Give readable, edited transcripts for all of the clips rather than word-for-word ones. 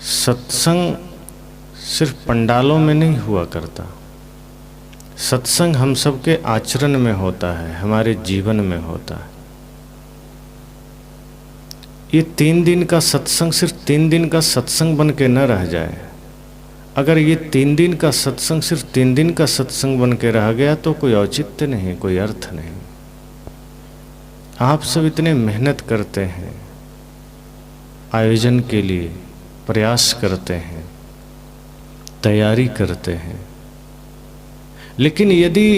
सत्संग सिर्फ पंडालों में नहीं हुआ करता। सत्संग हम सबके आचरण में होता है, हमारे जीवन में होता है। ये 3 दिन का सत्संग सिर्फ 3 दिन का सत्संग बन के न रह जाए। अगर ये 3 दिन का सत्संग सिर्फ 3 दिन का सत्संग बन के रह गया तो कोई औचित्य नहीं, कोई अर्थ नहीं। आप सब इतने मेहनत करते हैं, आयोजन के लिए प्रयास करते हैं, तैयारी करते हैं, लेकिन यदि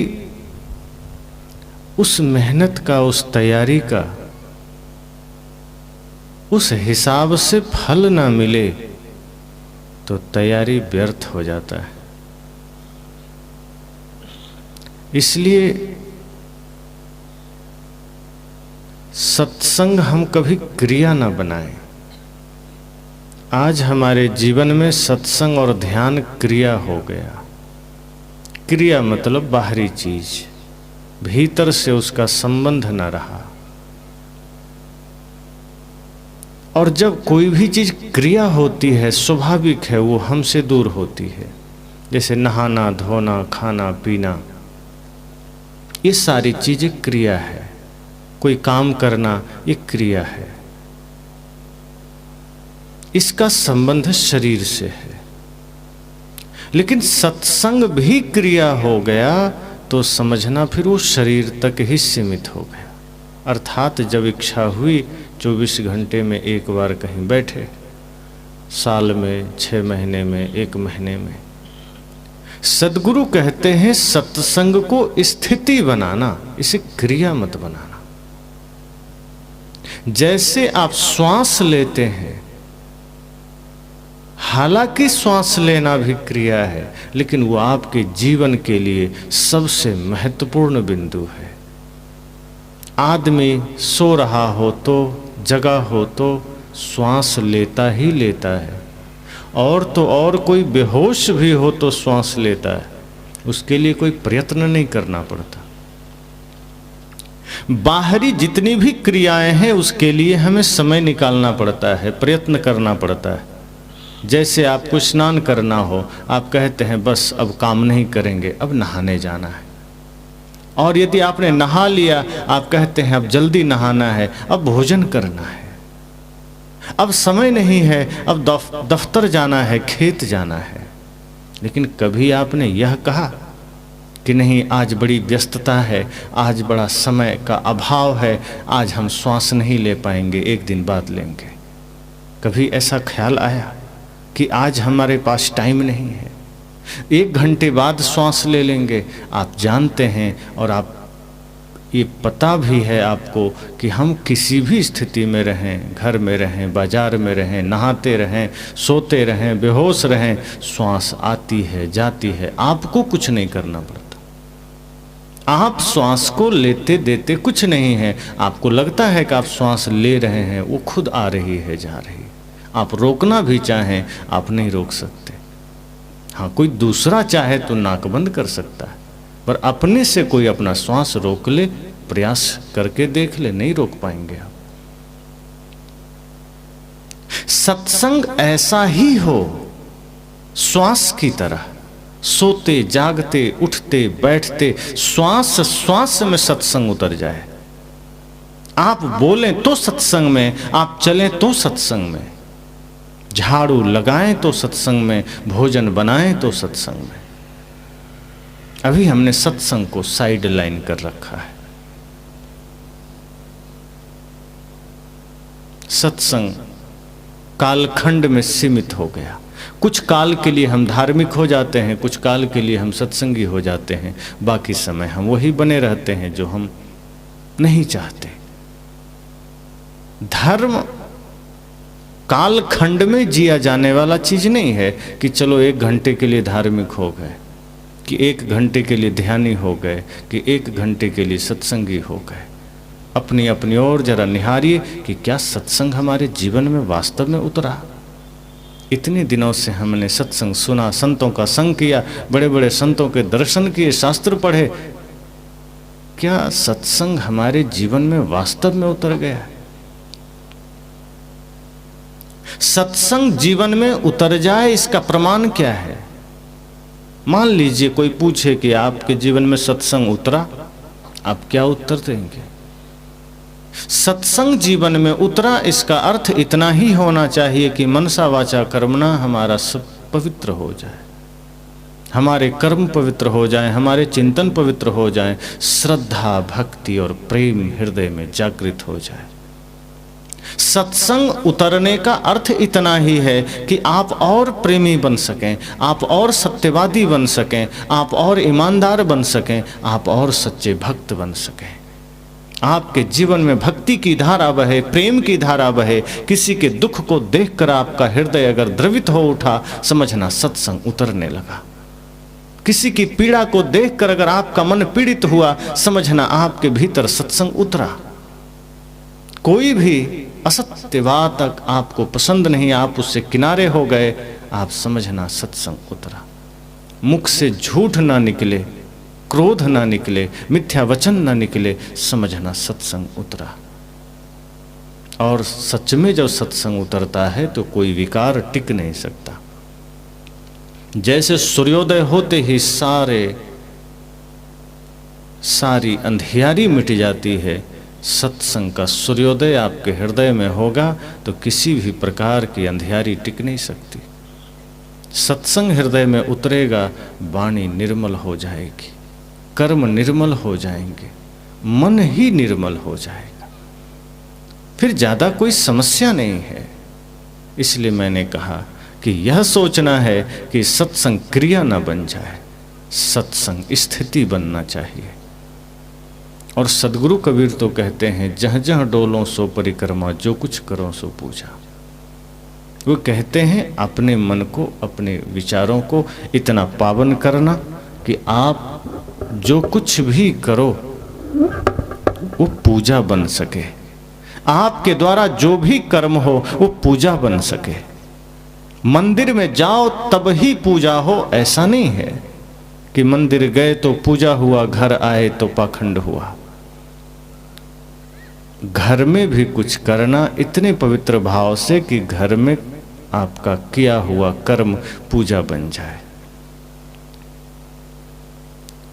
उस मेहनत का, उस तैयारी का उस हिसाब से फल ना मिले तो तैयारी व्यर्थ हो जाता है। इसलिए सत्संग हम कभी क्रिया ना बनाएं। आज हमारे जीवन में सत्संग और ध्यान क्रिया हो गया। क्रिया मतलब बाहरी चीज, भीतर से उसका संबंध न रहा। और जब कोई भी चीज क्रिया होती है, स्वाभाविक है वो हमसे दूर होती है। जैसे नहाना, धोना, खाना, पीना, ये सारी चीजें क्रिया है। कोई काम करना ये क्रिया है। इसका संबंध शरीर से है। लेकिन सत्संग भी क्रिया हो गया तो समझना फिर वो शरीर तक ही सीमित हो गया। अर्थात जब इच्छा हुई 24 घंटे में एक बार कहीं बैठे, साल में, 6 महीने में, 1 महीने में। सद्गुरु कहते हैं सत्संग को स्थिति बनाना, इसे क्रिया मत बनाना। जैसे आप श्वास लेते हैं, हालांकि श्वास लेना भी क्रिया है, लेकिन वो आपके जीवन के लिए सबसे महत्वपूर्ण बिंदु है। आदमी सो रहा हो तो, जगा हो तो श्वास लेता ही लेता है, और तो और कोई बेहोश भी हो तो श्वास लेता है। उसके लिए कोई प्रयत्न नहीं करना पड़ता। बाहरी जितनी भी क्रियाएं हैं उसके लिए हमें समय निकालना पड़ता है, प्रयत्न करना पड़ता है। जैसे आपको स्नान करना हो, आप कहते हैं बस अब काम नहीं करेंगे, अब नहाने जाना है। और यदि आपने नहा लिया, आप कहते हैं अब जल्दी नहाना है, अब भोजन करना है, अब समय नहीं है, अब दफ्तर जाना है, खेत जाना है। लेकिन कभी आपने यह कहा कि नहीं, आज बड़ी व्यस्तता है, आज बड़ा समय का अभाव है, आज हम श्वास नहीं ले पाएंगे, एक दिन बाद लेंगे? कभी ऐसा ख्याल आया कि आज हमारे पास टाइम नहीं है, 1 घंटे बाद श्वास ले लेंगे? आप जानते हैं और आप ये पता भी है आपको कि हम किसी भी स्थिति में रहें, घर में रहें, बाजार में रहें, नहाते रहें, सोते रहें, बेहोश रहें, श्वास आती है, जाती है, आपको कुछ नहीं करना पड़ता। आप श्वास को लेते देते कुछ नहीं है। आपको लगता है कि आप श्वास ले रहे हैं, वो खुद आ रही है, जा रही है। आप रोकना भी चाहें, आप नहीं रोक सकते। हाँ, कोई दूसरा चाहे तो नाक बंद कर सकता है, पर अपने से कोई अपना श्वास रोक ले, प्रयास करके देख ले, नहीं रोक पाएंगे आप। सत्संग ऐसा ही हो, श्वास की तरह, सोते जागते उठते बैठते श्वास श्वास में सत्संग उतर जाए। आप बोलें तो सत्संग में, आप चलें तो सत्संग में, झाड़ू लगाएं तो सत्संग में, भोजन बनाएं तो सत्संग में। अभी हमने सत्संग को साइड लाइन कर रखा है। सत्संग कालखंड में सीमित हो गया। कुछ काल के लिए हम धार्मिक हो जाते हैं, कुछ काल के लिए हम सत्संगी हो जाते हैं, बाकी समय हम वही बने रहते हैं जो हम नहीं चाहते। धर्म कालखंड में जिया जाने वाला चीज नहीं है कि चलो 1 घंटे के लिए धार्मिक हो गए, कि 1 घंटे के लिए ध्यानी हो गए, कि 1 घंटे के लिए सत्संगी हो गए। अपनी अपनी ओर जरा निहारिए कि क्या सत्संग हमारे जीवन में वास्तव में उतरा। इतने दिनों से हमने सत्संग सुना, संतों का संग किया, बड़े बड़े संतों के दर्शन किए, शास्त्र पढ़े, क्या सत्संग हमारे जीवन में वास्तव में उतर गया है? सत्संग जीवन में उतर जाए, इसका प्रमाण क्या है? मान लीजिए कोई पूछे कि आपके जीवन में सत्संग उतरा, आप क्या उत्तर देंगे? सत्संग जीवन में उतरा, इसका अर्थ इतना ही होना चाहिए कि मनसा वाचा कर्मणा हमारा सब पवित्र हो जाए, हमारे कर्म पवित्र हो जाएं, हमारे चिंतन पवित्र हो जाएं, श्रद्धा भक्ति और प्रेम हृदय में जागृत हो जाए। सत्संग उतरने का अर्थ इतना ही है कि आप और प्रेमी बन सकें, आप और सत्यवादी बन सकें, आप और ईमानदार बन सकें, आप और सच्चे भक्त बन सकें। आपके जीवन में भक्ति की धारा बहे, प्रेम की धारा बहे। किसी के दुख को देखकर आपका हृदय अगर द्रवित हो उठा, समझना सत्संग उतरने लगा। किसी की पीड़ा को देखकर अगर आपका मन पीड़ित हुआ, समझना आपके भीतर सत्संग उतरा। कोई भी असत्य बात आपको पसंद नहीं, आप उससे किनारे हो गए, आप समझना सत्संग उतरा। मुख से झूठ ना निकले, क्रोध ना निकले, मिथ्या वचन ना निकले, समझना सत्संग उतरा। और सच में जब सत्संग उतरता है तो कोई विकार टिक नहीं सकता। जैसे सूर्योदय होते ही सारी अंधियारी मिट जाती है, सत्संग का सूर्योदय आपके हृदय में होगा तो किसी भी प्रकार की अंधियारी टिक नहीं सकती। सत्संग हृदय में उतरेगा, वाणी निर्मल हो जाएगी, कर्म निर्मल हो जाएंगे, मन ही निर्मल हो जाएगा, फिर ज्यादा कोई समस्या नहीं है। इसलिए मैंने कहा कि यह सोचना है कि सत्संग क्रिया न बन जाए, सत्संग स्थिति बनना चाहिए। और सदगुरु कबीर तो कहते हैं, जहाँ जहाँ डोलों सो परिक्रमा, जो कुछ करो सो पूजा। वो कहते हैं अपने मन को, अपने विचारों को इतना पावन करना कि आप जो कुछ भी करो वो पूजा बन सके, आपके द्वारा जो भी कर्म हो वो पूजा बन सके। मंदिर में जाओ तब ही पूजा हो, ऐसा नहीं है कि मंदिर गए तो पूजा हुआ, घर आए तो पाखंड हुआ। घर में भी कुछ करना इतने पवित्र भाव से कि घर में आपका किया हुआ कर्म पूजा बन जाए।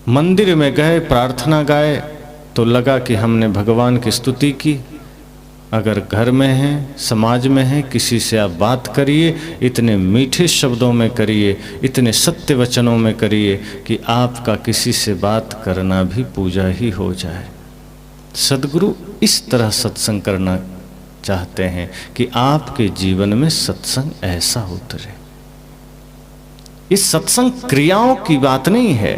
मंदिर में गए, प्रार्थना गाए तो लगा कि हमने भगवान की स्तुति की। अगर घर में हैं, समाज में हैं, किसी से आप बात करिए, इतने मीठे शब्दों में करिए, इतने सत्य वचनों में करिए कि आपका किसी से बात करना भी पूजा ही हो जाए। सदगुरु इस तरह सत्संग करना चाहते हैं कि आपके जीवन में सत्संग ऐसा उतरे। इस सत्संग क्रियाओं की बात नहीं है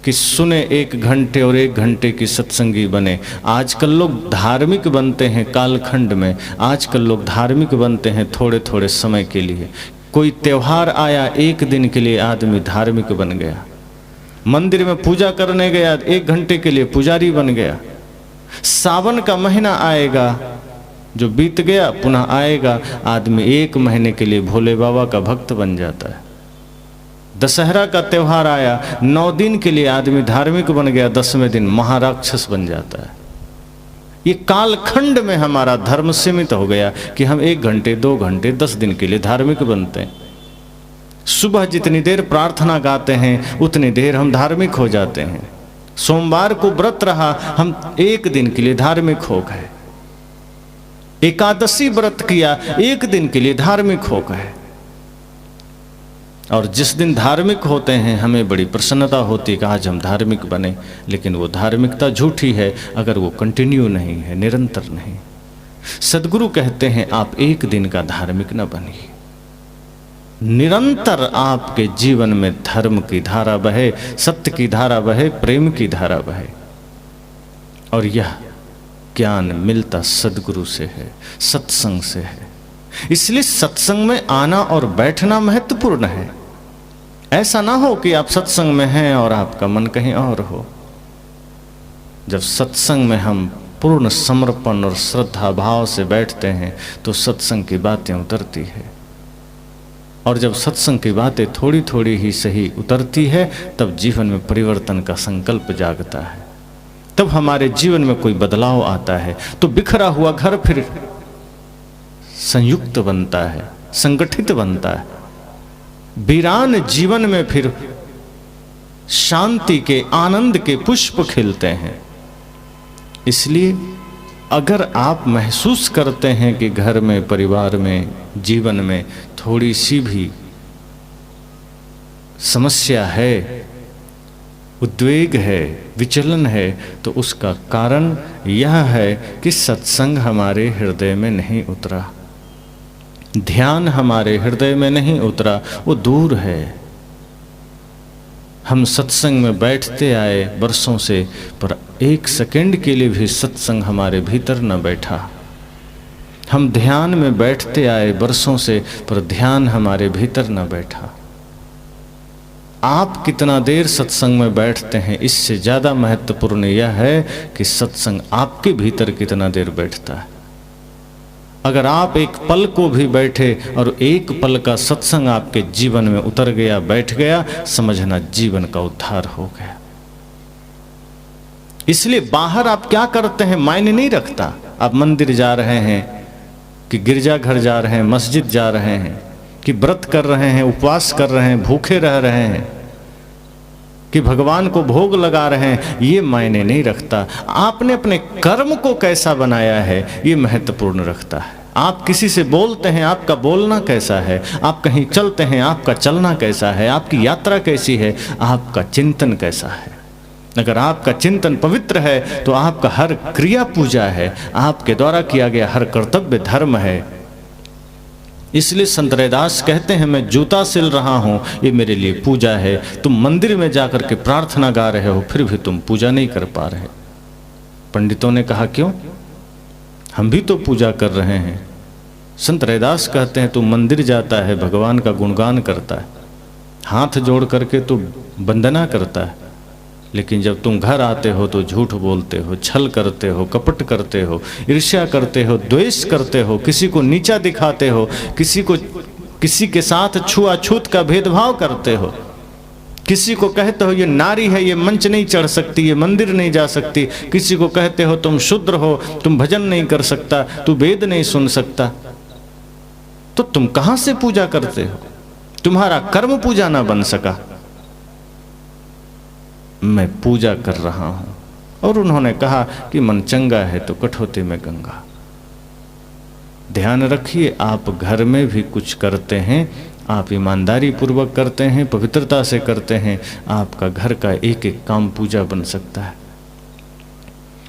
कि सुने 1 घंटे और 1 घंटे की सत्संगी बने। आजकल लोग धार्मिक बनते हैं कालखंड में, आजकल लोग धार्मिक बनते हैं थोड़े थोड़े समय के लिए। कोई त्योहार आया, 1 दिन के लिए आदमी धार्मिक बन गया। मंदिर में पूजा करने गया, 1 घंटे के लिए पुजारी बन गया। सावन का महीना आएगा, जो बीत गया पुनः आएगा, आदमी 1 महीने के लिए भोले बाबा का भक्त बन जाता है। दशहरा का त्योहार आया, 9 दिन के लिए आदमी धार्मिक बन गया, 10वें दिन महाराक्षस बन जाता है। ये कालखंड में हमारा धर्म सीमित हो गया कि हम 1 घंटे 2 घंटे 10 दिन के लिए धार्मिक बनते हैं। सुबह जितनी देर प्रार्थना गाते हैं उतनी देर हम धार्मिक हो जाते हैं। सोमवार को व्रत रहा, हम 1 दिन के लिए धार्मिक हो गए। एकादशी व्रत किया, 1 दिन के लिए धार्मिक हो गए। और जिस दिन धार्मिक होते हैं हमें बड़ी प्रसन्नता होती है कि आज हम धार्मिक बने, लेकिन वो धार्मिकता झूठी है अगर वो कंटिन्यू नहीं है, निरंतर नहीं। सदगुरु कहते हैं आप 1 दिन का धार्मिक न बनिए, निरंतर आपके जीवन में धर्म की धारा बहे, सत्य की धारा बहे, प्रेम की धारा बहे। और यह ज्ञान मिलता सदगुरु से है, सत्संग से है। इसलिए सत्संग में आना और बैठना महत्वपूर्ण है। ऐसा ना हो कि आप सत्संग में हैं और आपका मन कहीं और हो। जब सत्संग में हम पूर्ण समर्पण और श्रद्धा भाव से बैठते हैं तो सत्संग की बातें उतरती है। और जब सत्संग की बातें थोड़ी थोड़ी ही सही उतरती है तब जीवन में परिवर्तन का संकल्प जागता है, तब हमारे जीवन में कोई बदलाव आता है। तो बिखरा हुआ घर फिर संयुक्त बनता है, संगठित बनता है। वीरान जीवन में फिर शांति के, आनंद के पुष्प खिलते हैं। इसलिए अगर आप महसूस करते हैं कि घर में, परिवार में, जीवन में थोड़ी सी भी समस्या है, उद्वेग है, विचलन है, तो उसका कारण यह है कि सत्संग हमारे हृदय में नहीं उतरा, ध्यान हमारे हृदय में नहीं उतरा, वो दूर है। हम सत्संग में बैठते आए वर्षों से, पर एक सेकंड के लिए भी सत्संग हमारे भीतर न बैठा। हम ध्यान में बैठते आए वर्षों से, पर ध्यान हमारे भीतर न बैठा। आप कितना देर सत्संग में बैठते हैं, इससे ज़्यादा महत्वपूर्ण यह है कि सत्संग आपके भीतर कितना देर बैठता है। अगर आप एक पल को भी बैठे और एक पल का सत्संग आपके जीवन में उतर गया, बैठ गया, समझना जीवन का उद्धार हो गया। इसलिए बाहर आप क्या करते हैं मायने नहीं रखता। आप मंदिर जा रहे हैं कि गिरजाघर जा रहे हैं, मस्जिद जा रहे हैं कि व्रत कर रहे हैं, उपवास कर रहे हैं, भूखे रह रहे हैं कि भगवान को भोग लगा रहे हैं, ये मायने नहीं रखता। आपने अपने कर्म को कैसा बनाया है ये महत्वपूर्ण रखता है। आप किसी से बोलते हैं, आपका बोलना कैसा है, आप कहीं चलते हैं, आपका चलना कैसा है, आपकी यात्रा कैसी है, आपका चिंतन कैसा है। अगर आपका चिंतन पवित्र है तो आपका हर क्रिया पूजा है, आपके द्वारा किया गया हर कर्तव्य धर्म है। इसलिए संत रैदास कहते हैं, मैं जूता सिल रहा हूं, ये मेरे लिए पूजा है। तुम मंदिर में जाकर के प्रार्थना गा रहे हो, फिर भी तुम पूजा नहीं कर पा रहे। पंडितों ने कहा क्यों, हम भी तो पूजा कर रहे हैं। संत रैदास कहते हैं, तू मंदिर जाता है, भगवान का गुणगान करता है, हाथ जोड़ करके तू वंदना करता है, लेकिन जब तुम घर आते हो तो झूठ बोलते हो, छल करते हो, कपट करते हो, ईर्ष्या करते हो, द्वेष करते हो, किसी को नीचा दिखाते हो, किसी के साथ छुआछूत का भेदभाव करते हो, किसी को कहते हो ये नारी है, ये मंच नहीं चढ़ सकती, ये मंदिर नहीं जा सकती, किसी को कहते हो तुम शूद्र हो, तुम भजन नहीं कर सकता, तू वेद नहीं सुन सकता, तो तुम कहां से पूजा करते हो? तुम्हारा कर्म पूजा ना बन सका। मैं पूजा कर रहा हूं। और उन्होंने कहा कि मन चंगा है तो कठौती में गंगा। ध्यान रखिए, आप घर में भी कुछ करते हैं, आप ईमानदारी पूर्वक करते हैं, पवित्रता से करते हैं, आपका घर का एक एक काम पूजा बन सकता है।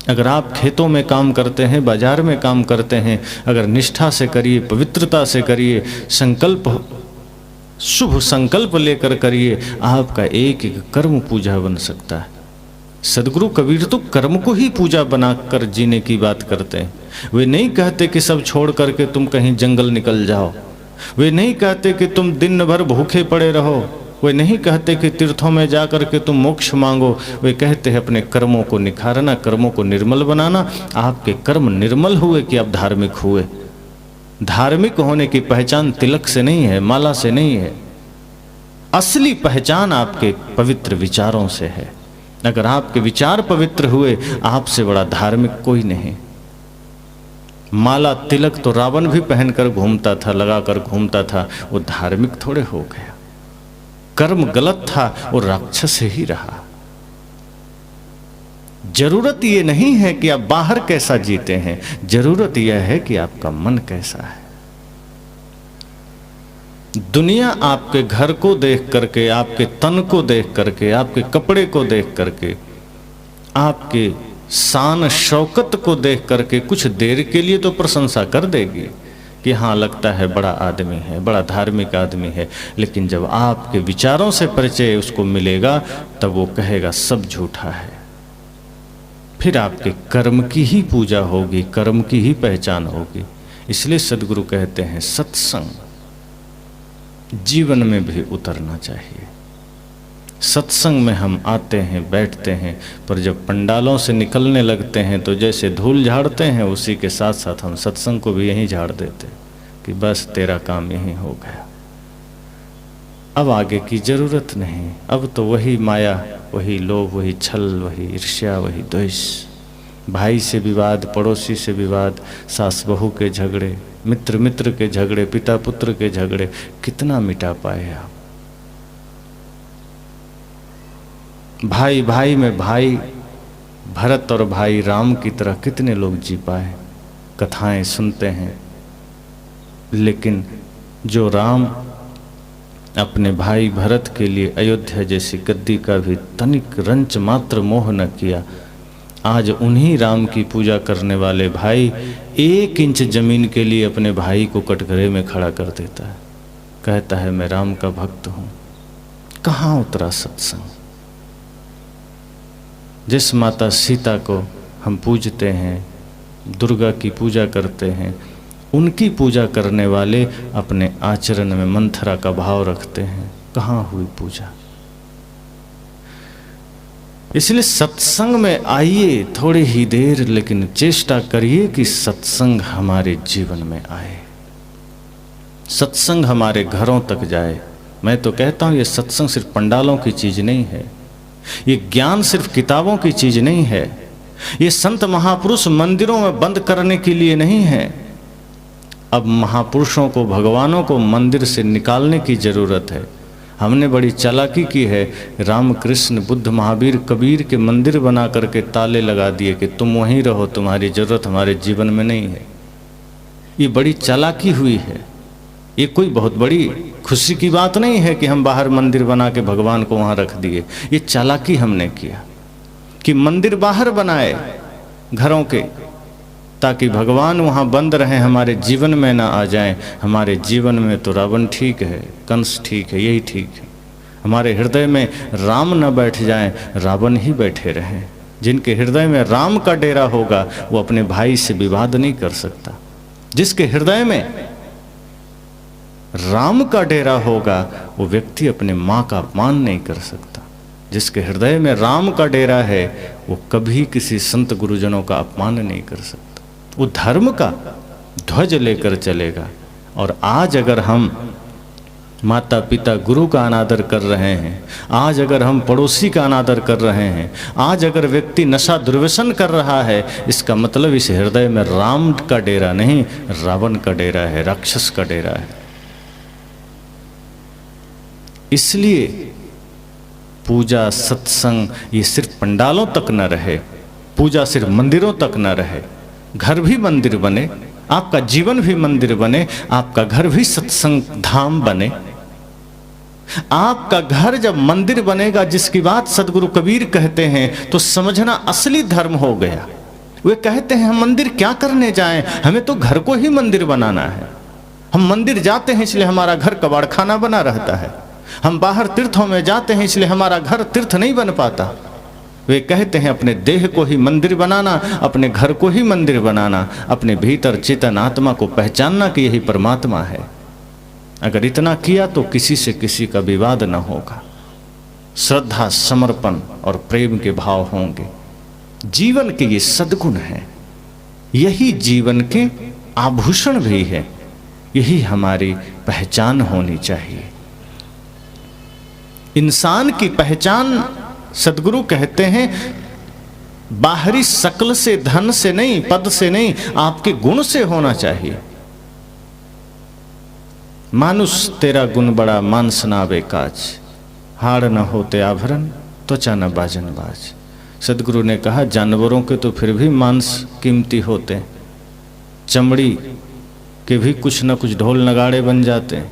अगर आप खेतों में काम करते हैं, बाजार में काम करते हैं, अगर निष्ठा से करिए, पवित्रता से करिए, शुभ संकल्प लेकर करिए, आपका एक एक कर्म पूजा बन सकता है। सदगुरु कबीर तो कर्म को ही पूजा बनाकर जीने की बात करते हैं। वे नहीं कहते कि सब छोड़ करके तुम कहीं जंगल निकल जाओ, वे नहीं कहते कि तुम दिन भर भूखे पड़े रहो, वे नहीं कहते कि तीर्थों में जाकर के तुम मोक्ष मांगो। वे कहते हैं अपने कर्मों को निखारना, कर्मों को निर्मल बनाना। आपके कर्म निर्मल हुए कि आप धार्मिक हुए। धार्मिक होने की पहचान तिलक से नहीं है, माला से नहीं है। असली पहचान आपके पवित्र विचारों से है। अगर आपके विचार पवित्र हुए, आपसे बड़ा धार्मिक कोई नहीं। माला तिलक तो रावण भी पहनकर घूमता था, लगाकर घूमता था, वो धार्मिक थोड़े हो गया। कर्म गलत था, वो राक्षस ही रहा। जरूरत ये नहीं है कि आप बाहर कैसा जीते हैं, जरूरत यह है कि आपका मन कैसा है। दुनिया आपके घर को देख करके, आपके तन को देख करके, आपके कपड़े को देख करके, आपके शान शौकत को देख करके कुछ देर के लिए तो प्रशंसा कर देगी कि हाँ लगता है बड़ा आदमी है, बड़ा धार्मिक आदमी है। लेकिन जब आपके विचारों से परिचय उसको मिलेगा, तब वो कहेगा सब झूठा है। फिर आपके कर्म की ही पूजा होगी, कर्म की ही पहचान होगी। इसलिए सदगुरु कहते हैं सत्संग जीवन में भी उतरना चाहिए। सत्संग में हम आते हैं, बैठते हैं, पर जब पंडालों से निकलने लगते हैं तो जैसे धूल झाड़ते हैं, उसी के साथ साथ हम सत्संग को भी यहीं झाड़ देते कि बस तेरा काम यहीं हो गया, अब आगे की जरूरत नहीं। अब तो वही माया, वही लोभ, वही छल, वही ईर्ष्या, वही द्वेष, भाई से विवाद, पड़ोसी से विवाद, सास बहू के झगड़े, मित्र मित्र के झगड़े, पिता पुत्र के झगड़े, कितना मिटा पाए आप? भाई भाई में भाई, भरत और भाई राम की तरह कितने लोग जी पाए? कथाएं सुनते हैं, लेकिन जो राम अपने भाई भरत के लिए अयोध्या जैसी गद्दी का भी तनिक रंच मात्र मोह न किया, आज उन्हीं राम की पूजा करने वाले भाई 1 इंच जमीन के लिए अपने भाई को कटघरे में खड़ा कर देता है, कहता है मैं राम का भक्त हूं। कहाँ उतरा सत्संग? जिस माता सीता को हम पूजते हैं, दुर्गा की पूजा करते हैं, उनकी पूजा करने वाले अपने आचरण में मंथरा का भाव रखते हैं। कहाँ हुई पूजा? इसलिए सत्संग में आइए थोड़ी ही देर, लेकिन चेष्टा करिए कि सत्संग हमारे जीवन में आए, सत्संग हमारे घरों तक जाए। मैं तो कहता हूँ ये सत्संग सिर्फ पंडालों की चीज नहीं है, ये ज्ञान सिर्फ किताबों की चीज नहीं है, ये संत महापुरुष मंदिरों में बंद करने के लिए नहीं है। अब महापुरुषों को, भगवानों को मंदिर से निकालने की जरूरत है। हमने बड़ी चालाकी की है, रामकृष्ण, बुद्ध, महावीर, कबीर के मंदिर बना करके ताले लगा दिए कि तुम वहीं रहो, तुम्हारी जरूरत हमारे जीवन में नहीं है। ये बड़ी चालाकी हुई है। ये कोई बहुत बड़ी खुशी की बात नहीं है कि हम बाहर मंदिर बना के भगवान को वहाँ रख दिए। ये चालाकी हमने किया कि मंदिर बाहर बनाए घरों के, ताकि भगवान वहाँ बंद रहें, हमारे जीवन में ना आ जाएं। हमारे जीवन में तो रावण ठीक है, कंस ठीक है, यही ठीक है। हमारे हृदय में राम न बैठ जाएं, रावण ही बैठे रहें। जिनके हृदय में राम का डेरा होगा वो अपने भाई से विवाद नहीं कर सकता। जिसके हृदय में राम का डेरा होगा वो व्यक्ति अपने माँ का अपमान नहीं कर सकता। जिसके हृदय में राम का डेरा है वो कभी किसी संत गुरुजनों का अपमान नहीं कर सकता। वो धर्म का ध्वज लेकर चलेगा। और आज अगर हम माता पिता गुरु का अनादर कर रहे हैं, आज अगर हम पड़ोसी का अनादर कर रहे हैं, आज अगर व्यक्ति नशा दुर्व्यसन कर रहा है, इसका मतलब इस हृदय में राम का डेरा नहीं, रावण का डेरा है, राक्षस का डेरा है। इसलिए पूजा, सत्संग ये सिर्फ पंडालों तक न रहे, पूजा सिर्फ मंदिरों तक न रहे, घर भी मंदिर बने, आपका जीवन भी मंदिर बने, आपका घर भी सत्संग धाम बने। आपका घर जब मंदिर बनेगा, जिसकी बात सदगुरु कबीर कहते हैं, तो समझना असली धर्म हो गया। वे कहते हैं हम मंदिर क्या करने जाएं, हमें तो घर को ही मंदिर बनाना है। हम मंदिर जाते हैं इसलिए हमारा घर कबाड़ खाना बना रहता है। हम बाहर तीर्थों में जाते हैं इसलिए हमारा घर तीर्थ नहीं बन पाता। वे कहते हैं अपने देह को ही मंदिर बनाना, अपने घर को ही मंदिर बनाना, अपने भीतर चेतन आत्मा को पहचानना कि यही परमात्मा है। अगर इतना किया तो किसी से किसी का विवाद न होगा, श्रद्धा, समर्पण और प्रेम के भाव होंगे। जीवन के ये सद्गुण हैं, यही जीवन के आभूषण भी है, यही हमारी पहचान होनी चाहिए। इंसान की पहचान, सदगुरु कहते हैं, बाहरी शक्ल से, धन से नहीं, पद से नहीं, आपके गुण से होना चाहिए। मानुष तेरा गुण बड़ा, मांस नावे काज, हाड़ न होते आभरण, त्वचा न बाजन बाज। सदगुरु ने कहा जानवरों के तो फिर भी मांस कीमती होते हैं, चमड़ी के भी कुछ न कुछ ढोल नगाड़े बन जाते हैं,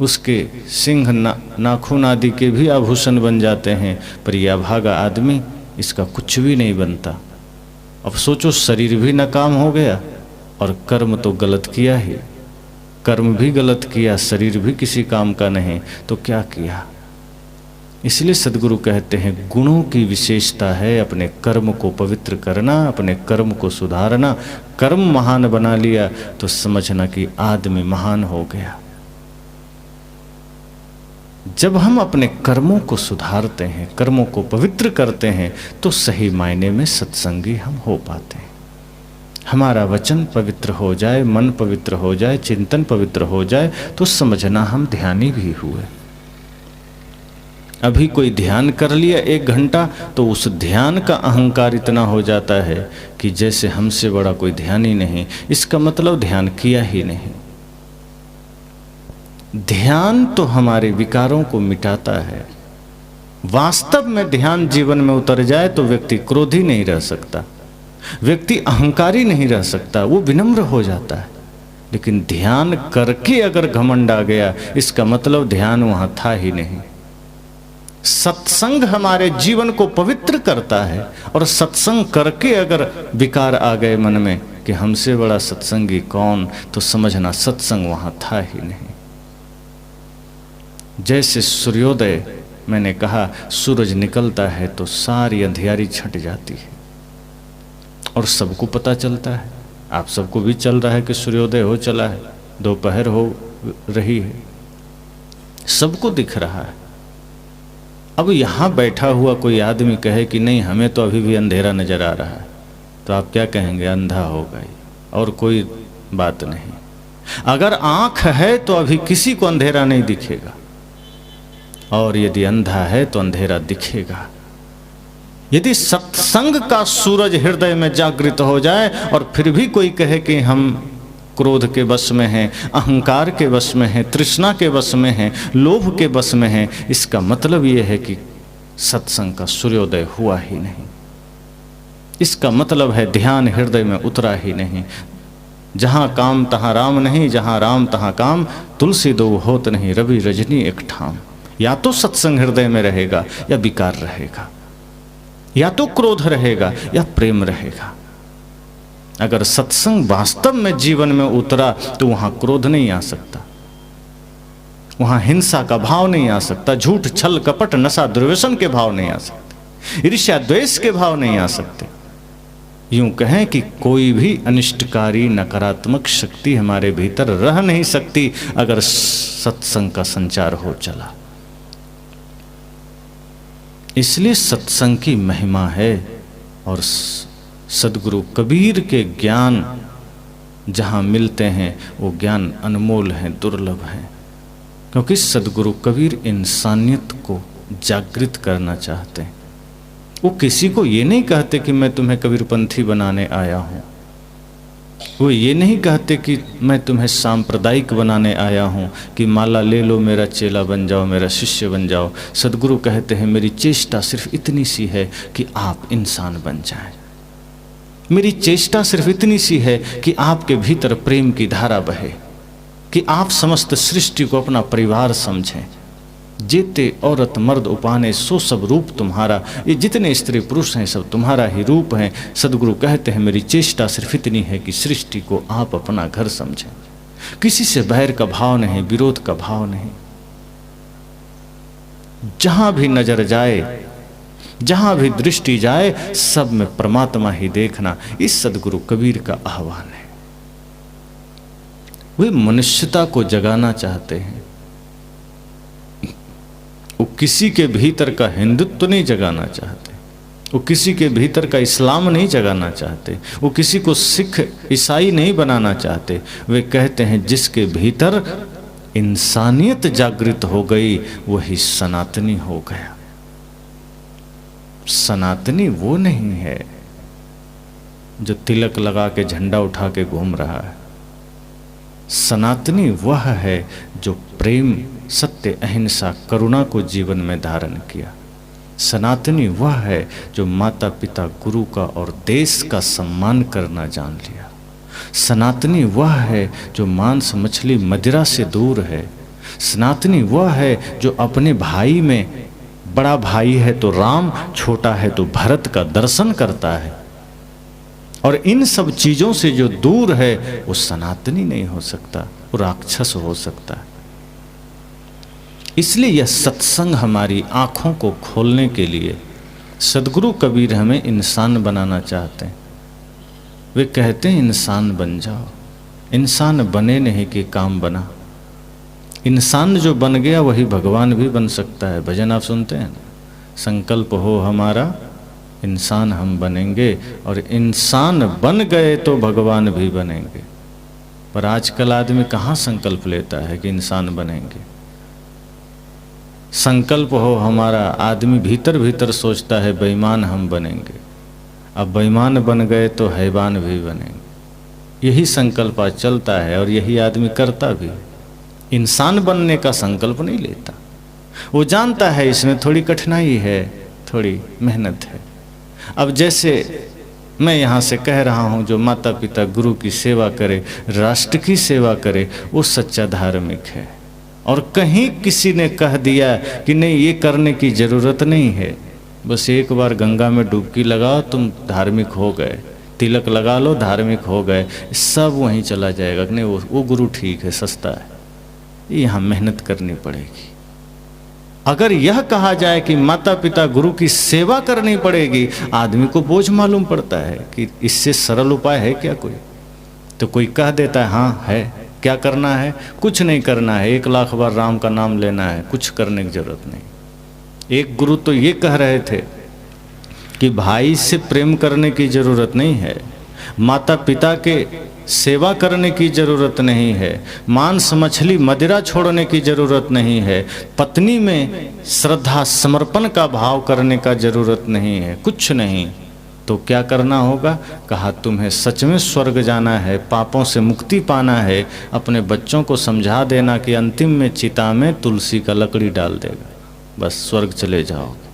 उसके सिंह नाखून आदि के भी आभूषण बन जाते हैं, पर यह भागा आदमी, इसका कुछ भी नहीं बनता। अब सोचो, शरीर भी नाकाम हो गया और कर्म तो गलत किया ही, कर्म भी गलत किया, शरीर भी किसी काम का नहीं, तो क्या किया। इसलिए सदगुरु कहते हैं गुणों की विशेषता है अपने कर्म को पवित्र करना, अपने कर्म को सुधारना। कर्म महान बना लिया तो समझना कि आदमी महान हो गया। जब हम अपने कर्मों को सुधारते हैं, कर्मों को पवित्र करते हैं, तो सही मायने में सत्संगी हम हो पाते हैं। हमारा वचन पवित्र हो जाए, मन पवित्र हो जाए, चिंतन पवित्र हो जाए, तो समझना हम ध्यानी भी हुए। अभी कोई ध्यान कर लिया 1 घंटा तो उस ध्यान का अहंकार इतना हो जाता है कि जैसे हमसे बड़ा कोई ध्यान ही नहीं। इसका मतलब ध्यान किया ही नहीं। ध्यान तो हमारे विकारों को मिटाता है। वास्तव में ध्यान जीवन में उतर जाए तो व्यक्ति क्रोधी नहीं रह सकता, व्यक्ति अहंकारी नहीं रह सकता, वो विनम्र हो जाता है। लेकिन ध्यान करके अगर घमंड आ गया, इसका मतलब ध्यान वहां था ही नहीं। सत्संग हमारे जीवन को पवित्र करता है, और सत्संग करके अगर विकार आ गए मन में कि हमसे बड़ा सत्संगी कौन, तो समझना सत्संग वहां था ही नहीं। जैसे सूर्योदय, मैंने कहा सूरज निकलता है तो सारी अंधियारी छट जाती है और सबको पता चलता है। आप सबको भी चल रहा है कि सूर्योदय हो चला है, दोपहर हो रही है, सबको दिख रहा है। अब यहाँ बैठा हुआ कोई आदमी कहे कि नहीं हमें तो अभी भी अंधेरा नजर आ रहा है, तो आप क्या कहेंगे? अंधा होगा ही, और कोई बात नहीं। अगर आंख है तो अभी किसी को अंधेरा नहीं दिखेगा, और यदि अंधा है तो अंधेरा दिखेगा। यदि सत्संग का सूरज हृदय में जागृत हो जाए और फिर भी कोई कहे कि हम क्रोध के वश में हैं, अहंकार के वश में हैं, तृष्णा के वश में हैं, लोभ के वश में हैं, इसका मतलब यह है कि सत्संग का सूर्योदय हुआ ही नहीं। इसका मतलब है ध्यान हृदय में उतरा ही नहीं। जहाँ काम तहाँ राम नहीं, जहाँ राम तहाँ काम, तुलसी दो होत नहीं, रवि रजनी एक ठाम। या तो सत्संग हृदय में रहेगा या विकार रहेगा, या तो क्रोध रहेगा या प्रेम रहेगा। अगर सत्संग वास्तव में जीवन में उतरा तो वहां क्रोध नहीं आ सकता, वहां हिंसा का भाव नहीं आ सकता, झूठ छल कपट नशा दुर्व्यसन के भाव नहीं आ सकते, ईर्ष्या द्वेष के भाव नहीं आ सकते। यूं कहें कि कोई भी अनिष्टकारी नकारात्मक शक्ति हमारे भीतर रह नहीं सकती अगर सत्संग का संचार हो चला। इसलिए सत्संग की महिमा है, और सदगुरु कबीर के ज्ञान जहाँ मिलते हैं वो ज्ञान अनमोल हैं, दुर्लभ हैं। क्योंकि सदगुरु कबीर इंसानियत को जागृत करना चाहते हैं। वो किसी को ये नहीं कहते कि मैं तुम्हें कबीरपंथी बनाने आया हूँ, वो ये नहीं कहते कि मैं तुम्हें सांप्रदायिक बनाने आया हूँ कि माला ले लो मेरा चेला बन जाओ, मेरा शिष्य बन जाओ। सदगुरु कहते हैं मेरी चेष्टा सिर्फ इतनी सी है कि आप इंसान बन जाएं। मेरी चेष्टा सिर्फ इतनी सी है कि आपके भीतर प्रेम की धारा बहे, कि आप समस्त सृष्टि को अपना परिवार समझें। जेते औरत मर्द उपाने सो सब रूप तुम्हारा, ये जितने स्त्री पुरुष हैं सब तुम्हारा ही रूप हैं। सदगुरु कहते हैं मेरी चेष्टा सिर्फ इतनी है कि सृष्टि को आप अपना घर समझें। किसी से बैर का भाव नहीं, विरोध का भाव नहीं। जहां भी नजर जाए, जहां भी दृष्टि जाए, सब में परमात्मा ही देखना, इस सदगुरु कबीर का आह्वान है। वे मनुष्यता को जगाना चाहते हैं। वो किसी के भीतर का हिंदुत्व नहीं जगाना चाहते, वो किसी के भीतर का इस्लाम नहीं जगाना चाहते, वो किसी को सिख ईसाई नहीं बनाना चाहते। वे कहते हैं जिसके भीतर इंसानियत जागृत हो गई वही सनातनी हो गया। सनातनी वो नहीं है जो तिलक लगा के झंडा उठा के घूम रहा है। सनातनी वह है जो प्रेम, सत्य, अहिंसा, करुणा को जीवन में धारण किया। सनातनी वह है जो माता पिता, गुरु का और देश का सम्मान करना जान लिया। सनातनी वह है जो मांस मछली मदिरा से दूर है। सनातनी वह है जो अपने भाई में, बड़ा भाई है तो राम, छोटा है तो भरत का दर्शन करता है। और इन सब चीजों से जो दूर है वो सनातनी नहीं हो सकता, वो राक्षस हो सकता है। इसलिए यह सत्संग हमारी आंखों को खोलने के लिए सदगुरु कबीर हमें इंसान बनाना चाहते हैं। वे कहते हैं इंसान बन जाओ। इंसान बने नहीं कि काम बना। इंसान जो बन गया वही भगवान भी बन सकता है। भजन आप सुनते हैं ना, संकल्प हो हमारा इंसान हम बनेंगे, और इंसान बन गए तो भगवान भी बनेंगे। पर आजकल आदमी कहाँ संकल्प लेता है कि इंसान बनेंगे। संकल्प हो हमारा, आदमी भीतर भीतर सोचता है बेईमान हम बनेंगे, अब बेईमान बन गए तो हैवान भी बनेंगे। यही संकल्प आज चलता है और यही आदमी करता भी। इंसान बनने का संकल्प नहीं लेता, वो जानता है इसमें थोड़ी कठिनाई है, थोड़ी मेहनत है। अब जैसे मैं यहाँ से कह रहा हूँ, जो माता पिता गुरु की सेवा करे, राष्ट्र की सेवा करे, वो सच्चा धार्मिक है। और कहीं किसी ने कह दिया कि नहीं ये करने की ज़रूरत नहीं है, बस एक बार गंगा में डुबकी लगाओ तुम धार्मिक हो गए, तिलक लगा लो धार्मिक हो गए, सब वहीं चला जाएगा कि नहीं वो गुरु ठीक है, सस्ता है, यहाँ मेहनत करनी पड़ेगी। अगर यह कहा जाए कि माता पिता गुरु की सेवा करनी पड़ेगी, आदमी को बोझ मालूम पड़ता है कि इससे सरल उपाय है क्या कोई? तो कोई कह देता है हाँ है, क्या करना है? कुछ नहीं करना है, 1,00,000 बार राम का नाम लेना है, कुछ करने की जरूरत नहीं। एक गुरु तो ये कह रहे थे कि भाई से प्रेम करने की जरूरत नहीं है, माता पिता के सेवा करने की जरूरत नहीं है, मांस मछली मदिरा छोड़ने की जरूरत नहीं है, पत्नी में श्रद्धा समर्पण का भाव करने का जरूरत नहीं है, कुछ नहीं। तो क्या करना होगा? कहा तुम्हें सच में स्वर्ग जाना है, पापों से मुक्ति पाना है, अपने बच्चों को समझा देना कि अंतिम में चिता में तुलसी का लकड़ी डाल देगा, बस स्वर्ग चले जाओगे।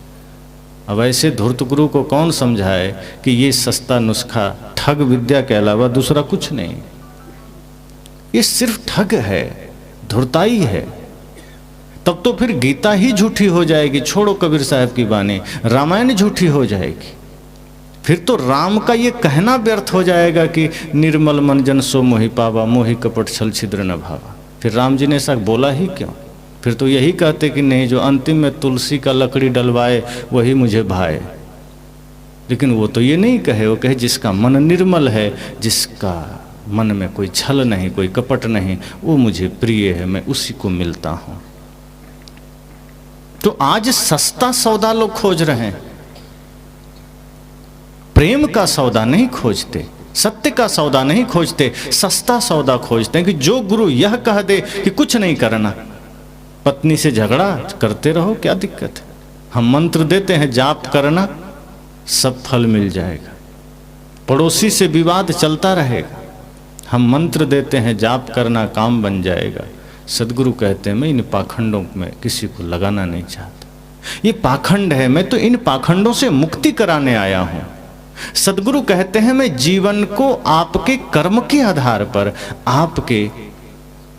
अब ऐसे धूर्त गुरु को कौन समझाए कि ये सस्ता नुस्खा ठग विद्या के अलावा दूसरा कुछ नहीं, ये सिर्फ ठग है, धुरताई है। तब तो फिर गीता ही झूठी हो जाएगी, छोड़ो कबीर साहब की बानी, रामायण झूठी हो जाएगी। फिर तो राम का ये कहना व्यर्थ हो जाएगा कि निर्मल मन जन सो मोहि पावा, मोहि कपट छल छिद्र न भावा। फिर राम जी ने ऐसा बोला ही क्यों? फिर तो यही कहते कि नहीं, जो अंतिम में तुलसी का लकड़ी डलवाए वही मुझे भाए। लेकिन वो तो ये नहीं कहे, वो कहे जिसका मन निर्मल है, जिसका मन में कोई छल नहीं, कोई कपट नहीं, वो मुझे प्रिय है, मैं उसी को मिलता हूं। तो आज सस्ता सौदा लोग खोज रहे हैं, प्रेम का सौदा नहीं खोजते, सत्य का सौदा नहीं खोजते, सस्ता सौदा खोजते हैं कि जो गुरु यह कह दे कि कुछ नहीं करना, पत्नी से झगड़ा करते रहो, क्या दिक्कत है? हम मंत्र देते हैं जाप करना, सब फल मिल जाएगा। पड़ोसी से विवाद चलता रहेगा, हम मंत्र देते हैं जाप करना, काम बन जाएगा। सदगुरु कहते हैं मैं इन पाखंडों में किसी को लगाना नहीं चाहता, ये पाखंड है, मैं तो इन पाखंडों से मुक्ति कराने आया हूं। सदगुरु कहते हैं मैं जीवन को आपके कर्म के आधार पर, आपके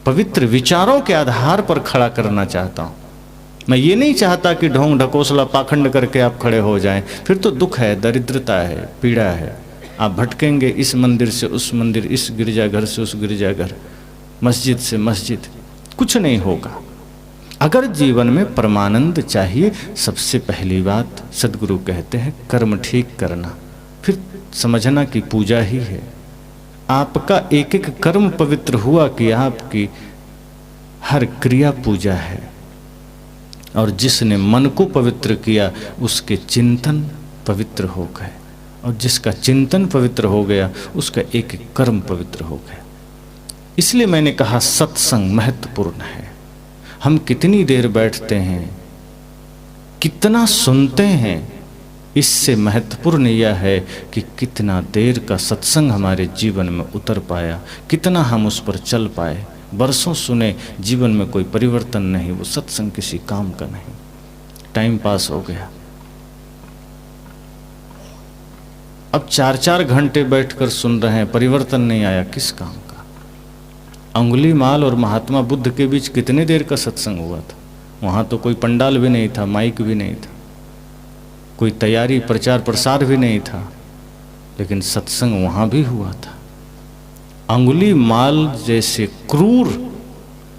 पवित्र विचारों के आधार पर खड़ा करना चाहता हूं। मैं ये नहीं चाहता कि ढोंग ढकोसला पाखंड करके आप खड़े हो जाएं, फिर तो दुख है, दरिद्रता है, पीड़ा है, आप भटकेंगे इस मंदिर से उस मंदिर, इस गिरजाघर से उस गिरजाघर, मस्जिद से मस्जिद, कुछ नहीं होगा। अगर जीवन में परमानंद चाहिए, सबसे पहली बात सदगुरु कहते हैं कर्म ठीक करना, फिर समझना कि पूजा ही है। आपका एक एक कर्म पवित्र हुआ कि आपकी हर क्रिया पूजा है, और जिसने मन को पवित्र किया उसके चिंतन पवित्र हो गए, और जिसका चिंतन पवित्र हो गया उसका एक एक कर्म पवित्र हो गया। इसलिए मैंने कहा सत्संग महत्वपूर्ण है। हम कितनी देर बैठते हैं, कितना सुनते हैं, इससे महत्वपूर्ण यह है कि कितना देर का सत्संग हमारे जीवन में उतर पाया, कितना हम उस पर चल पाए। बरसों सुने, जीवन में कोई परिवर्तन नहीं, वो सत्संग किसी काम का नहीं, टाइम पास हो गया। अब 4-4 घंटे बैठकर सुन रहे हैं, परिवर्तन नहीं आया, किस काम का? अंगुली माल और महात्मा बुद्ध के बीच कितने देर का सत्संग हुआ था? वहाँ तो कोई पंडाल भी नहीं था, माइक भी नहीं था, कोई तैयारी प्रचार प्रसार भी नहीं था, लेकिन सत्संग वहाँ भी हुआ था। अंगुली माल जैसे क्रूर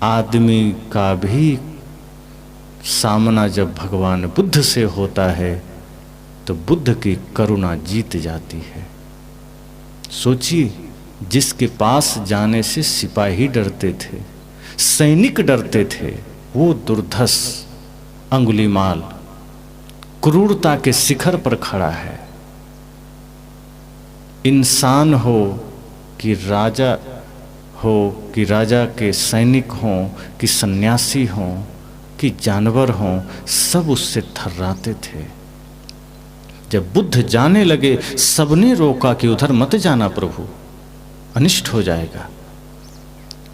आदमी का भी सामना जब भगवान बुद्ध से होता है तो बुद्ध की करुणा जीत जाती है। सोचिए, जिसके पास जाने से सिपाही डरते थे, सैनिक डरते थे, वो दुर्धस अंगुलीमाल क्रूरता के शिखर पर खड़ा है। इंसान हो कि राजा हो, कि राजा के सैनिक हों, कि सन्यासी हों, कि जानवर हों सब उससे थर्राते थे। जब बुद्ध जाने लगे सबने रोका कि उधर मत जाना प्रभु, अनिष्ट हो जाएगा।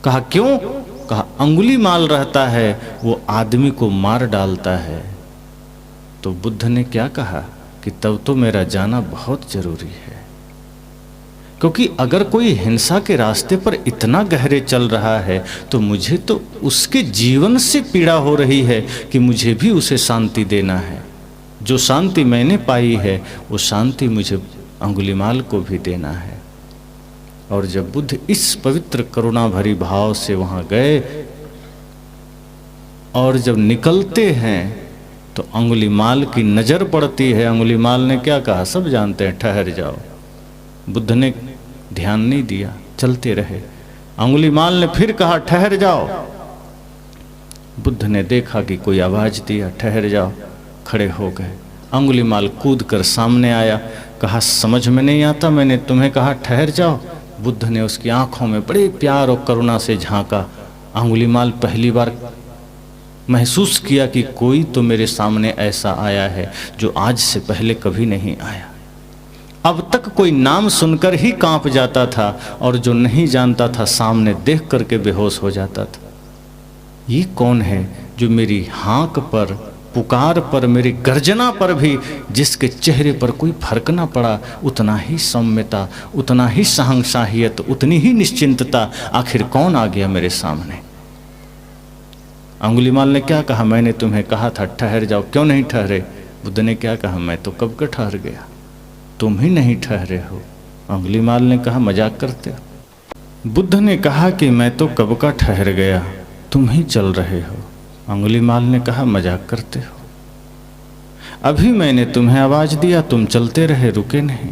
कहा क्यों? कहा अंगुलीमाल रहता है वो आदमी को मार डालता है। तो बुद्ध ने क्या कहा कि तब तो मेरा जाना बहुत जरूरी है, क्योंकि अगर कोई हिंसा के रास्ते पर इतना गहरे चल रहा है तो मुझे तो उसके जीवन से पीड़ा हो रही है कि मुझे भी उसे शांति देना है। जो शांति मैंने पाई है वो शांति मुझे अंगुलीमाल को भी देना है। और जब बुद्ध इस पवित्र करुणा भरी भाव से वहाँ गए और जब निकलते हैं तो अंगुलीमाल की नज़र पड़ती है। अंगुलीमाल ने क्या कहा सब जानते हैं, ठहर जाओ। बुद्ध ने ध्यान नहीं दिया, चलते रहे। अंगुलीमाल ने फिर कहा ठहर जाओ। बुद्ध ने देखा कि कोई आवाज़ दिया, ठहर जाओ, खड़े हो गए। अंगुलीमाल कूद कर सामने आया, कहा समझ में नहीं आता, मैंने तुम्हें कहा ठहर जाओ। बुद्ध ने उसकी आंखों में बड़े प्यार और करुणा से झांका। अंगुलीमाल पहली बार महसूस किया कि कोई तो मेरे सामने ऐसा आया है जो आज से पहले कभी नहीं आया। अब तक कोई नाम सुनकर ही कांप जाता था और जो नहीं जानता था सामने देख करके बेहोश हो जाता था। ये कौन है जो मेरी हाँक पर, पुकार पर, मेरी गर्जना पर भी जिसके चेहरे पर कोई फर्क ना पड़ा, उतना ही सौम्यता, उतना ही सहनशाहियत, उतनी ही निश्चिंतता, आखिर कौन आ गया मेरे सामने? अंगुलीमाल ने क्या कहा? मैंने तुम्हें कहा था ठहर जाओ, क्यों नहीं ठहरे? बुद्ध ने क्या कहा? मैं तो कब का ठहर गया, तुम ही नहीं ठहरे हो। अंगुलीमाल ने कहा मजाक करते हो। बुद्ध ने कहा कि मैं तो कब का ठहर गया, तुम ही चल रहे हो। अंगुलीमाल ने कहा मजाक करते हो, अभी मैंने तुम्हें आवाज दिया, तुम चलते रहे, रुके नहीं,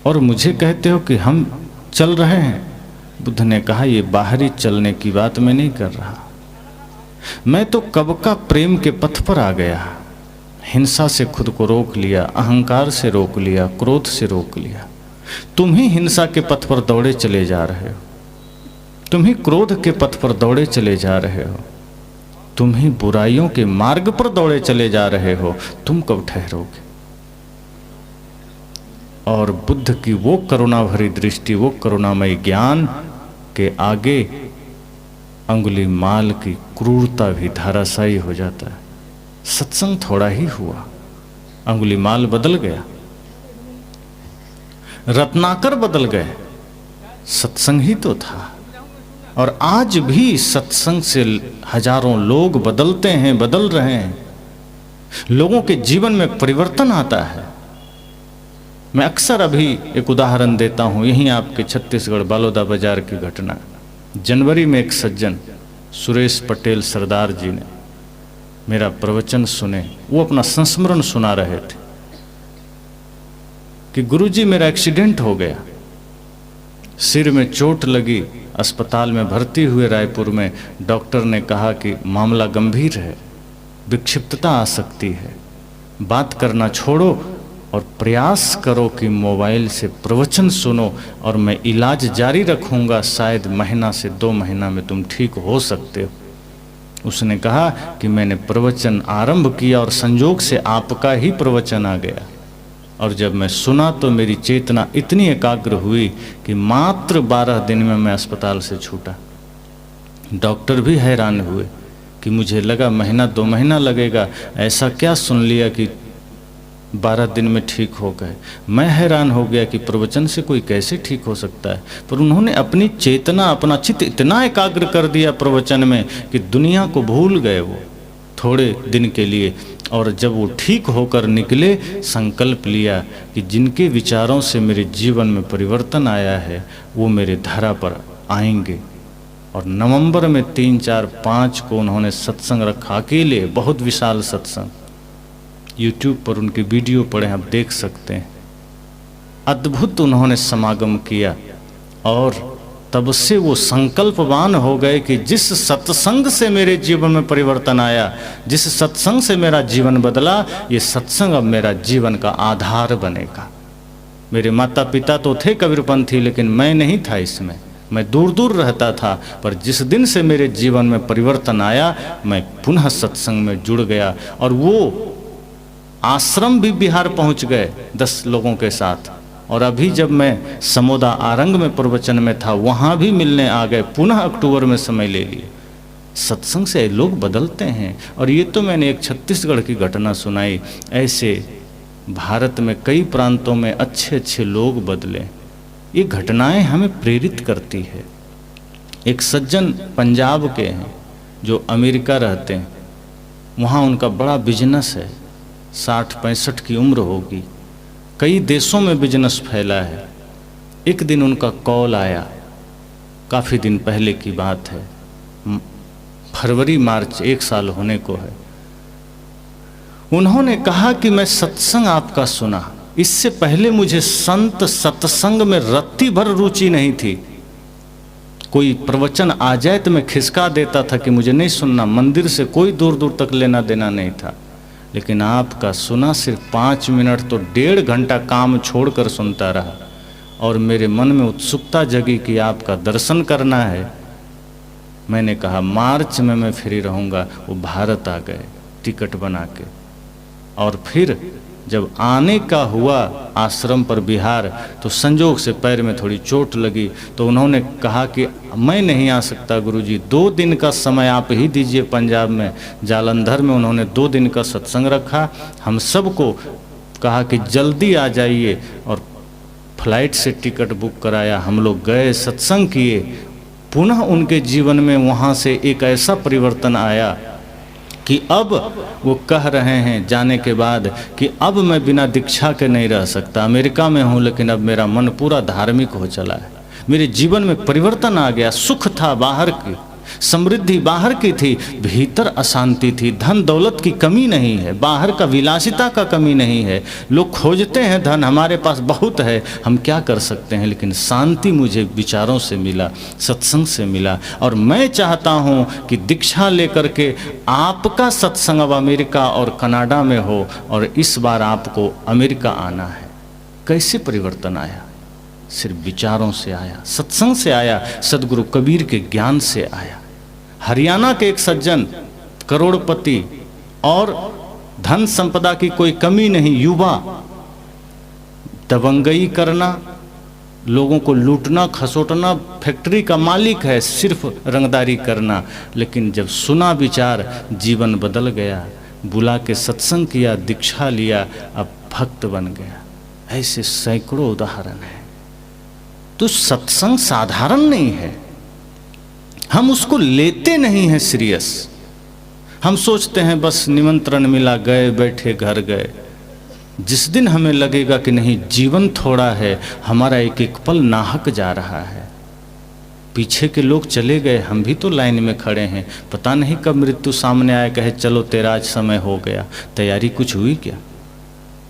और मुझे कहते हो कि हम चल रहे हैं। बुद्ध ने कहा ये बाहरी चलने की बात मैं नहीं कर रहा, मैं तो कब का प्रेम के पथ पर आ गया। हिंसा से खुद को रोक लिया, अहंकार से रोक लिया, क्रोध से रोक लिया। तुम ही हिंसा के पथ पर दौड़े चले जा रहे हो, तुम ही क्रोध के पथ पर दौड़े चले जा रहे हो, तुम ही बुराइयों के मार्ग पर दौड़े चले जा रहे हो, तुम कब ठहरोगे? और बुद्ध की वो करुणा भरी दृष्टि, वो करुणामयी ज्ञान के आगे अंगुलीमाल की क्रूरता भी धाराशायी हो जाता है। सत्संग थोड़ा ही हुआ, अंगुलीमाल बदल गया, रत्नाकर बदल गए, सत्संग ही तो था। और आज भी सत्संग से हजारों लोग बदलते हैं, बदल रहे हैं, लोगों के जीवन में परिवर्तन आता है। मैं अक्सर अभी एक उदाहरण देता हूं, यहीं आपके छत्तीसगढ़ बालोदा बाजार की घटना। जनवरी में एक सज्जन सुरेश पटेल सरदार जी ने मेरा प्रवचन सुने, वो अपना संस्मरण सुना रहे थे कि गुरुजी मेरा एक्सीडेंट हो गया, सिर में चोट लगी, अस्पताल में भर्ती हुए रायपुर में। डॉक्टर ने कहा कि मामला गंभीर है, विक्षिप्तता आ सकती है, बात करना छोड़ो और प्रयास करो कि मोबाइल से प्रवचन सुनो और मैं इलाज जारी रखूंगा, शायद महीना से 2 महीना में तुम ठीक हो सकते हो। उसने कहा कि मैंने प्रवचन आरंभ किया और संजोग से आपका ही प्रवचन आ गया, और जब मैं सुना तो मेरी चेतना इतनी एकाग्र हुई कि मात्र 12 दिन में मैं अस्पताल से छूटा। डॉक्टर भी हैरान हुए कि मुझे लगा महीना 2 महीना लगेगा, ऐसा क्या सुन लिया कि 12 दिन में ठीक हो गए। मैं हैरान हो गया कि प्रवचन से कोई कैसे ठीक हो सकता है, पर उन्होंने अपनी चेतना, अपना चित्त इतना एकाग्र कर दिया प्रवचन में कि दुनिया को भूल गए वो थोड़े दिन के लिए। और जब वो ठीक होकर निकले, संकल्प लिया कि जिनके विचारों से मेरे जीवन में परिवर्तन आया है वो मेरे धरा पर आएंगे। और नवंबर में 3, 4, 5 को उन्होंने सत्संग रखा, अकेले, बहुत विशाल सत्संग। यूट्यूब पर उनकी वीडियो पड़े, आप देख सकते हैं। अद्भुत उन्होंने समागम किया और तब से वो संकल्पवान हो गए कि जिस सत्संग से मेरे जीवन में परिवर्तन आया, जिस सत्संग से मेरा जीवन बदला, ये सत्संग अब मेरा जीवन का आधार बनेगा। मेरे माता पिता तो थे कबीरपंथी, लेकिन मैं नहीं था इसमें। मैं दूर दूर रहता था, पर जिस दिन से मेरे जीवन में परिवर्तन आया, मैं पुनः सत्संग में जुड़ गया। और वो आश्रम भी बिहार पहुंच गए 10 लोगों के साथ। और अभी जब मैं समोदा आरंग में प्रवचन में था, वहाँ भी मिलने आ गए, पुनः अक्टूबर में समय ले लिए। सत्संग से लोग बदलते हैं। और ये तो मैंने एक छत्तीसगढ़ की घटना सुनाई, ऐसे भारत में कई प्रांतों में अच्छे अच्छे लोग बदले। ये घटनाएं हमें प्रेरित करती है। एक सज्जन पंजाब के हैं जो अमेरिका रहते हैं, वहाँ उनका बड़ा बिजनेस है, 60-65 की उम्र होगी, कई देशों में बिजनेस फैला है। एक दिन उनका कॉल आया, काफ़ी दिन पहले की बात है, फरवरी मार्च 1 साल होने को है। उन्होंने कहा कि मैं सत्संग आपका सुना, इससे पहले मुझे संत सत्संग में रत्ती भर रुचि नहीं थी। कोई प्रवचन आ जाए तो मैं खिसका देता था कि मुझे नहीं सुनना, मंदिर से कोई दूर दूर तक लेना देना नहीं था। लेकिन आपका सुना, सिर्फ 5 मिनट तो 1.5 घंटा काम छोड़कर सुनता रहा, और मेरे मन में उत्सुकता जगी कि आपका दर्शन करना है। मैंने कहा मार्च में मैं फ्री रहूँगा। वो भारत आ गए टिकट बना के, और फिर जब आने का हुआ आश्रम पर बिहार, तो संजोग से पैर में थोड़ी चोट लगी, तो उन्होंने कहा कि मैं नहीं आ सकता गुरुजी, 2 दिन का समय आप ही दीजिए। पंजाब में जालंधर में उन्होंने 2 दिन का सत्संग रखा। हम सबको कहा कि जल्दी आ जाइए, और फ्लाइट से टिकट बुक कराया। हम लोग गए, सत्संग किए। पुनः उनके जीवन में वहाँ से एक ऐसा परिवर्तन आया कि अब वो कह रहे हैं जाने के बाद कि अब मैं बिना दीक्षा के नहीं रह सकता। अमेरिका में हूँ, लेकिन अब मेरा मन पूरा धार्मिक हो चला है। मेरे जीवन में परिवर्तन आ गया। सुख था बाहर की, समृद्धि बाहर की थी, भीतर अशांति थी। धन दौलत की कमी नहीं है, बाहर का विलासिता का कमी नहीं है। लोग खोजते हैं धन, हमारे पास बहुत है, हम क्या कर सकते हैं। लेकिन शांति मुझे विचारों से मिला, सत्संग से मिला। और मैं चाहता हूँ कि दीक्षा लेकर के आपका सत्संग अब अमेरिका और कनाडा में हो, और इस बार आपको अमेरिका आना है। कैसे परिवर्तन आया? सिर्फ विचारों से आया, सत्संग से आया, सदगुरु कबीर के ज्ञान से आया। हरियाणा के एक सज्जन, करोड़पति, और धन संपदा की कोई कमी नहीं, युवा, दबंगई करना, लोगों को लूटना खसोटना, फैक्ट्री का मालिक है, सिर्फ रंगदारी करना। लेकिन जब सुना विचार, जीवन बदल गया। बुला के सत्संग किया, दीक्षा लिया, अब भक्त बन गया। ऐसे सैकड़ों उदाहरण हैं। तो सत्संग साधारण नहीं है, हम उसको लेते नहीं हैं सीरियस। हम सोचते हैं बस निमंत्रण मिला, गए, बैठे, घर गए। जिस दिन हमें लगेगा कि नहीं, जीवन थोड़ा है, हमारा एक एक पल नाहक जा रहा है, पीछे के लोग चले गए, हम भी तो लाइन में खड़े हैं, पता नहीं कब मृत्यु सामने आए, कहे चलो तेरा आज समय हो गया। तैयारी कुछ हुई क्या?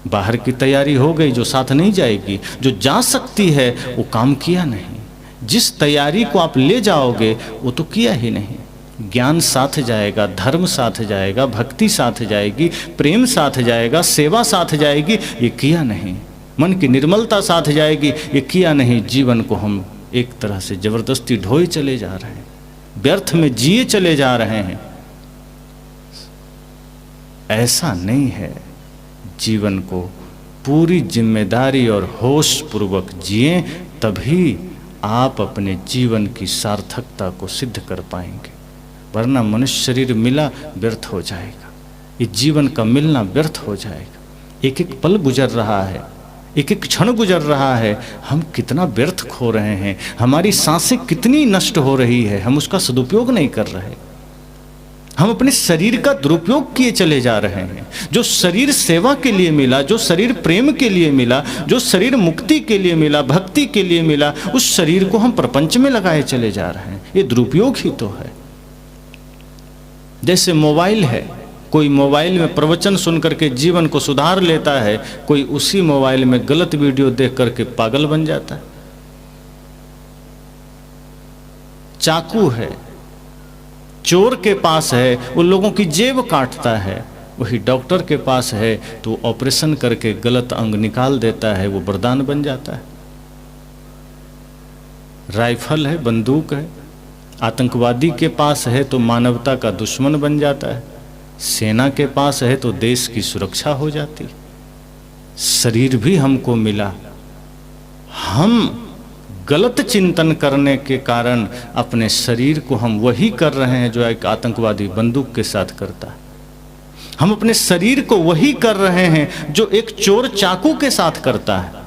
बाहर की तैयारी हो गई, जो साथ नहीं जाएगी। जो जा सकती है वो काम किया नहीं। जिस तैयारी को आप ले जाओगे वो तो किया ही नहीं। ज्ञान साथ जाएगा, धर्म साथ जाएगा, भक्ति साथ जाएगी, प्रेम साथ जाएगा, सेवा साथ जाएगी, ये किया नहीं। मन की निर्मलता साथ जाएगी, ये किया नहीं। जीवन को हम एक तरह से जबरदस्ती ढोए चले जा रहे हैं, व्यर्थ में जिए चले जा रहे हैं। ऐसा नहीं है। जीवन को पूरी जिम्मेदारी और होश पूर्वक जिए, तभी आप अपने जीवन की सार्थकता को सिद्ध कर पाएंगे। वरना मनुष्य शरीर मिला व्यर्थ हो जाएगा, ये जीवन का मिलना व्यर्थ हो जाएगा। एक एक पल गुजर रहा है, एक एक क्षण गुजर रहा है, हम कितना व्यर्थ खो रहे हैं। हमारी सांसें कितनी नष्ट हो रही है, हम उसका सदुपयोग नहीं कर रहे। हम अपने शरीर का दुरुपयोग किए चले जा रहे हैं। जो शरीर सेवा के लिए मिला, जो शरीर प्रेम के लिए मिला, जो शरीर मुक्ति के लिए मिला, भक्ति के लिए मिला, उस शरीर को हम प्रपंच में लगाए चले जा रहे हैं। ये दुरुपयोग ही तो है। जैसे मोबाइल है, कोई मोबाइल में प्रवचन सुन करके जीवन को सुधार लेता है, कोई उसी मोबाइल में गलत वीडियो देख करके पागल बन जाता है। चाकू है, चोर के पास है, वो लोगों की जेब काटता है। वही डॉक्टर के पास है तो ऑपरेशन करके गलत अंग निकाल देता है, वो वरदान बन जाता है। राइफल है, बंदूक है। आतंकवादी के पास है तो मानवता का दुश्मन बन जाता है, सेना के पास है तो देश की सुरक्षा हो जाती। शरीर भी हमको मिला, हम गलत चिंतन करने के कारण अपने शरीर को हम वही कर रहे हैं जो एक आतंकवादी बंदूक के साथ करता है। हम अपने शरीर को वही कर रहे हैं जो एक चोर चाकू के साथ करता है।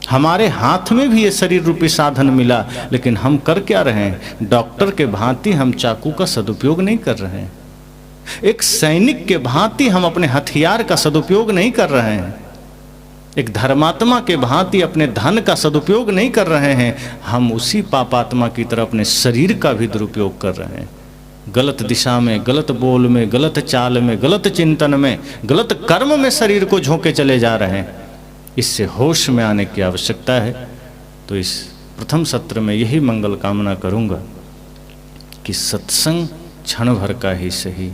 हमारे हाथ में भी ये शरीर रूपी साधन मिला, लेकिन हम कर क्या रहे हैं? डॉक्टर के भांति हम चाकू का सदुपयोग नहीं कर रहे हैं। एक सैनिक के भांति हम अपने हथियार का सदुपयोग नहीं कर रहे हैं। एक धर्मात्मा के भांति अपने धन का सदुपयोग नहीं कर रहे हैं। हम उसी पापात्मा की तरह अपने शरीर का भी दुरुपयोग कर रहे हैं। गलत दिशा में, गलत बोल में, गलत चाल में, गलत चिंतन में, गलत कर्म में शरीर को झोंके चले जा रहे हैं। इससे होश में आने की आवश्यकता है। तो इस प्रथम सत्र में यही मंगल कामना करूंगा कि सत्संग क्षण भर का ही सही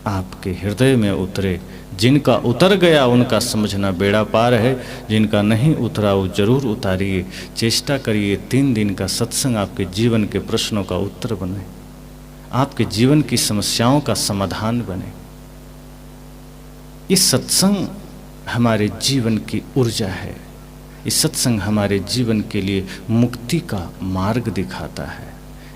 आपके हृदय में उतरे। जिनका उतर गया उनका समझना बेड़ा पार है, जिनका नहीं उतरा वो जरूर उतारिए। चेष्टा करिए 3 दिन का सत्संग आपके जीवन के प्रश्नों का उत्तर बने, आपके जीवन की समस्याओं का समाधान बने। ये सत्संग हमारे जीवन की ऊर्जा है। ये सत्संग हमारे जीवन के लिए मुक्ति का मार्ग दिखाता है।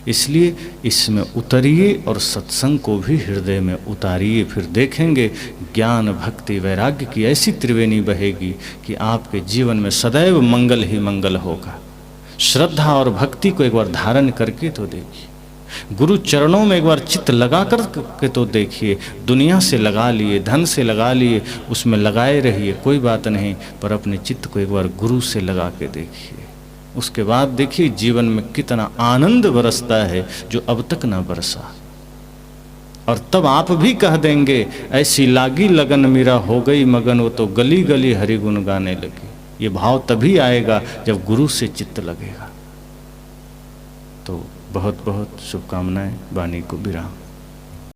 इसलिए इसमें उतरिए और सत्संग को भी हृदय में उतारिए। फिर देखेंगे ज्ञान भक्ति वैराग्य की ऐसी त्रिवेणी बहेगी कि आपके जीवन में सदैव मंगल ही मंगल होगा। श्रद्धा और भक्ति को एक बार धारण करके तो देखिए, गुरु चरणों में एक बार चित्त लगा कर के तो देखिए। दुनिया से लगा लिए, धन से लगा लिए, उसमें लगाए रहिए, कोई बात नहीं, पर अपने चित्त को एक बार गुरु से लगा के देखिए। उसके बाद देखिए जीवन में कितना आनंद बरसता है जो अब तक ना बरसा। और तब आप भी कह देंगे ऐसी लागी लगन मेरा हो गई मगन, वो तो गली गली हरि गुण गाने लगी। ये भाव तभी आएगा जब गुरु से चित्त लगेगा। तो बहुत बहुत शुभकामनाएं। वाणी को विराम।